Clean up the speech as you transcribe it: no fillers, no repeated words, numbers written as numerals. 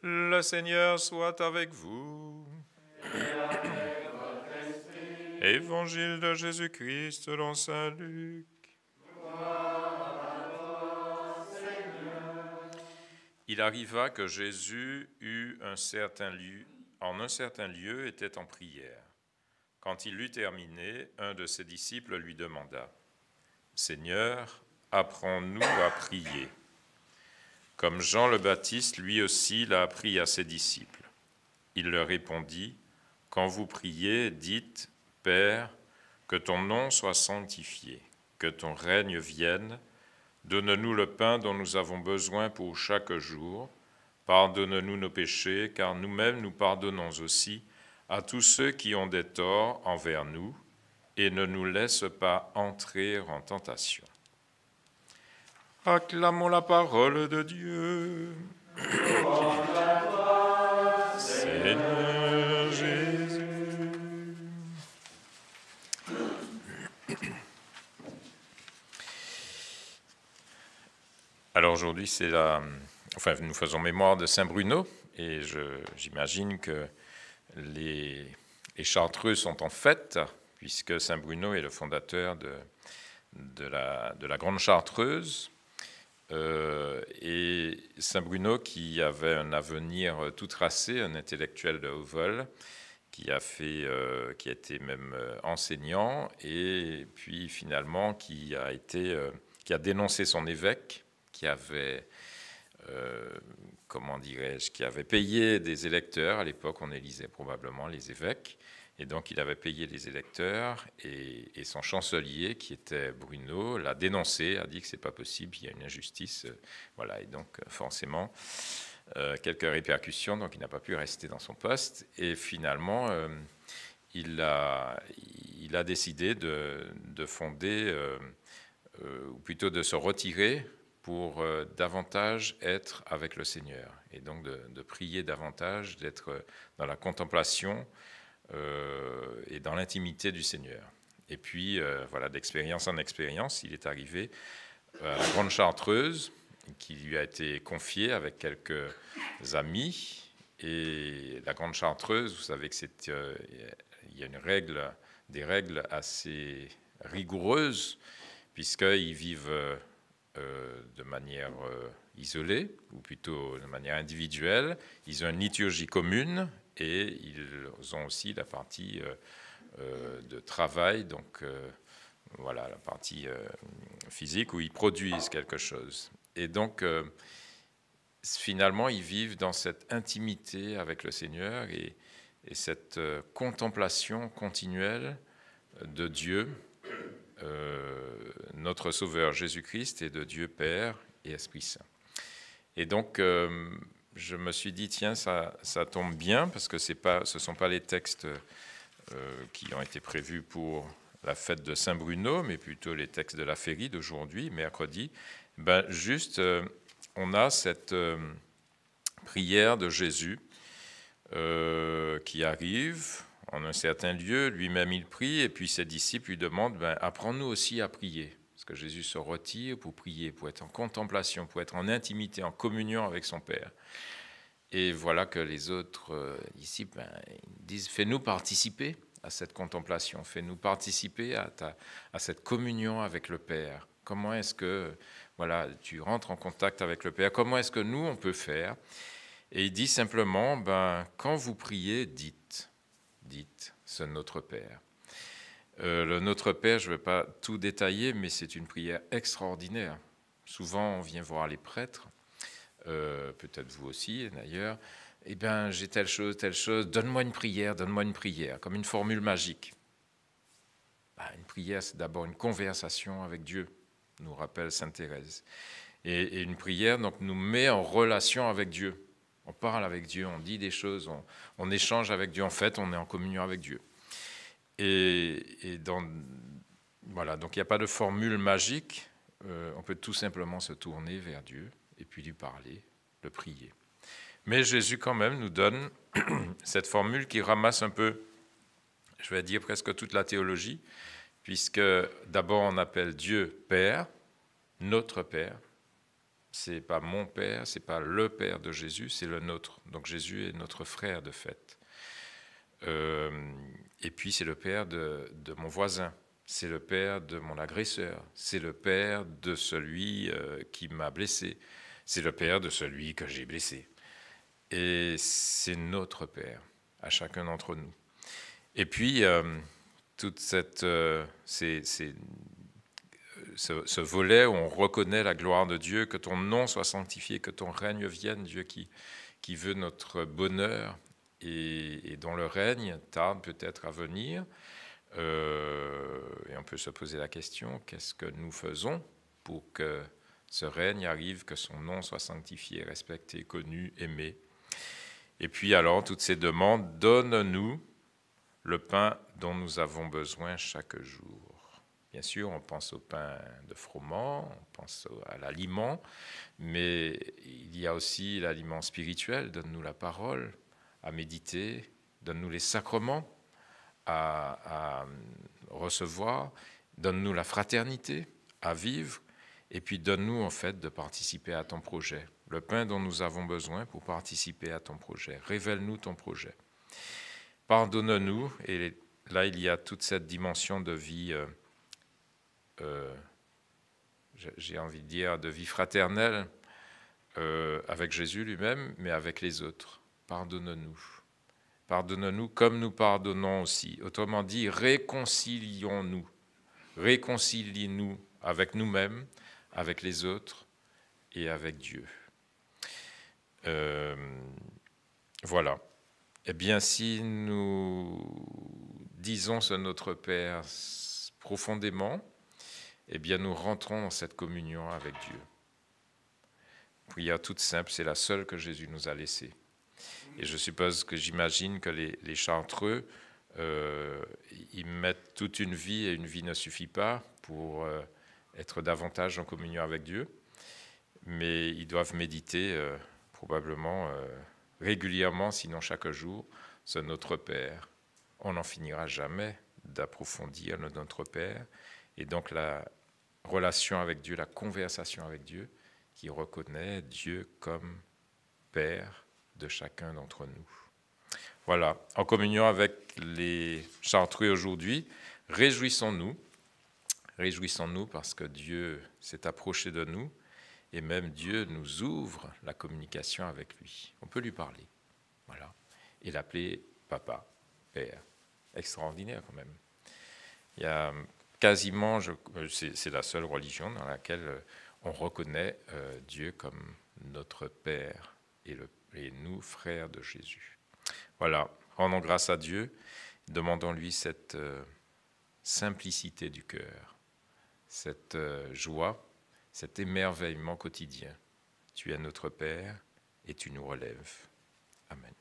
Le Seigneur soit avec vous. Évangile de Jésus-Christ selon saint Luc. Il arriva que Jésus en un certain lieu était en prière. Quand il eut terminé, un de ses disciples lui demanda : « Seigneur, apprends-nous à prier, comme Jean le Baptiste lui aussi l'a appris à ses disciples. » Il leur répondit : « Quand vous priez, dites : Père, que ton nom soit sanctifié, que ton règne vienne, donne-nous le pain dont nous avons besoin pour chaque jour, pardonne-nous nos péchés, car nous-mêmes nous pardonnons aussi à tous ceux qui ont des torts envers nous, et ne nous laisse pas entrer en tentation. » Acclamons la parole de Dieu. Seigneur Jésus. Alors aujourd'hui, nous faisons mémoire de Saint Bruno, et j'imagine que les Chartreux sont en fête, puisque Saint Bruno est le fondateur de la Grande Chartreuse. Et Saint Bruno, qui avait un avenir tout tracé, un intellectuel de haut vol, qui a été même enseignant, et puis finalement qui a dénoncé son évêque, qui avait payé des électeurs. À l'époque, on élisait probablement les évêques, et donc il avait payé les électeurs, et son chancelier, qui était Bruno, l'a dénoncé, a dit que c'est pas possible, il y a une injustice, voilà, et donc forcément quelques répercussions, donc il n'a pas pu rester dans son poste, et finalement il a décidé de fonder, ou plutôt de se retirer, pour davantage être avec le Seigneur, et donc de prier davantage, d'être dans la contemplation et dans l'intimité du Seigneur. Et puis, voilà, d'expérience en expérience, il est arrivé à la Grande Chartreuse, qui lui a été confiée avec quelques amis. Et la Grande Chartreuse, vous savez que il y a des règles assez rigoureuses, puisqu'ils vivent de manière isolée, ou plutôt de manière individuelle. Ils ont une liturgie commune, et ils ont aussi la partie de travail, donc voilà, la partie physique où ils produisent quelque chose. Et donc, finalement, ils vivent dans cette intimité avec le Seigneur, et cette contemplation continuelle de Dieu, notre Sauveur Jésus-Christ, et de Dieu Père et Esprit Saint. Et donc, je me suis dit, tiens, ça tombe bien, parce que ce ne sont pas les textes qui ont été prévus pour la fête de Saint-Bruno, mais plutôt les textes de la Férie d'aujourd'hui, mercredi. On a cette prière de Jésus qui arrive en un certain lieu, lui-même il prie, et puis ses disciples lui demandent, apprends-nous aussi à prier. Parce que Jésus se retire pour prier, pour être en contemplation, pour être en intimité, en communion avec son Père. Et voilà que les autres disciples disent, fais-nous participer à cette contemplation, fais-nous participer à cette communion avec le Père. Comment est-ce que tu rentres en contact avec le Père? Comment est-ce que nous, on peut faire? Et il dit simplement, quand vous priez, dites, ce Notre Père. Le Notre Père, je ne vais pas tout détailler, mais c'est une prière extraordinaire. Souvent, on vient voir les prêtres, peut-être vous aussi d'ailleurs, j'ai telle chose, donne-moi une prière, comme une formule magique. Une prière, c'est d'abord une conversation avec Dieu, nous rappelle sainte Thérèse. Et une prière donc, nous met en relation avec Dieu. On parle avec Dieu, on dit des choses, on échange avec Dieu. En fait, on est en communion avec Dieu. Voilà, donc il n'y a pas de formule magique. On peut tout simplement se tourner vers Dieu et puis lui parler, le prier. Mais Jésus quand même nous donne cette formule qui ramasse un peu, je vais dire presque toute la théologie, puisque d'abord on appelle Dieu Père, notre Père. c'est pas mon Père, c'est pas le Père de Jésus, c'est le nôtre. Donc Jésus est notre frère de fait. Et puis c'est le Père de mon voisin, c'est le Père de mon agresseur, c'est le Père de celui qui m'a blessé, c'est le Père de celui que j'ai blessé. Et c'est notre Père, à chacun d'entre nous. Et puis, toute ce volet où on reconnaît la gloire de Dieu, que ton nom soit sanctifié, que ton règne vienne, Dieu qui veut notre bonheur et dont le règne tarde peut-être à venir. Et on peut se poser la question, qu'est-ce que nous faisons pour que ce règne arrive, que son nom soit sanctifié, respecté, connu, aimé? Et puis alors, toutes ces demandes, donne-nous le pain dont nous avons besoin chaque jour. Bien sûr, on pense au pain de froment, on pense à l'aliment, mais il y a aussi l'aliment spirituel, donne-nous la parole à méditer, donne-nous les sacrements à recevoir, donne-nous la fraternité à vivre, et puis donne-nous en fait de participer à ton projet. Le pain dont nous avons besoin pour participer à ton projet. Révèle-nous ton projet. Pardonne-nous, et là il y a toute cette dimension de vie, j'ai envie de dire, de vie fraternelle avec Jésus lui-même, mais avec les autres. Pardonne-nous. Pardonne-nous comme nous pardonnons aussi. Autrement dit, réconcilions-nous. Réconcilie-nous avec nous-mêmes, avec les autres et avec Dieu. Voilà. Eh bien, si nous disons ce Notre Père profondément, eh bien, nous rentrons dans cette communion avec Dieu. Prière toute simple, c'est la seule que Jésus nous a laissée. Et je suppose que j'imagine que les Chartreux, ils mettent toute une vie, et une vie ne suffit pas pour être davantage en communion avec Dieu, mais ils doivent méditer probablement régulièrement, sinon chaque jour, ce Notre Père. On n'en finira jamais d'approfondir le Notre Père, et donc la relation avec Dieu, la conversation avec Dieu, qui reconnaît Dieu comme Père de chacun d'entre nous. Voilà, en communion avec les Chartreux aujourd'hui, réjouissons-nous parce que Dieu s'est approché de nous, et même Dieu nous ouvre la communication avec lui. On peut lui parler, voilà, et l'appeler papa, père. Extraordinaire quand même. Il y a quasiment, c'est la seule religion dans laquelle on reconnaît Dieu comme notre Père et nous, frères de Jésus. Voilà, rendons grâce à Dieu, demandons-lui cette simplicité du cœur, cette joie, cet émerveillement quotidien. Tu es notre Père et tu nous relèves. Amen.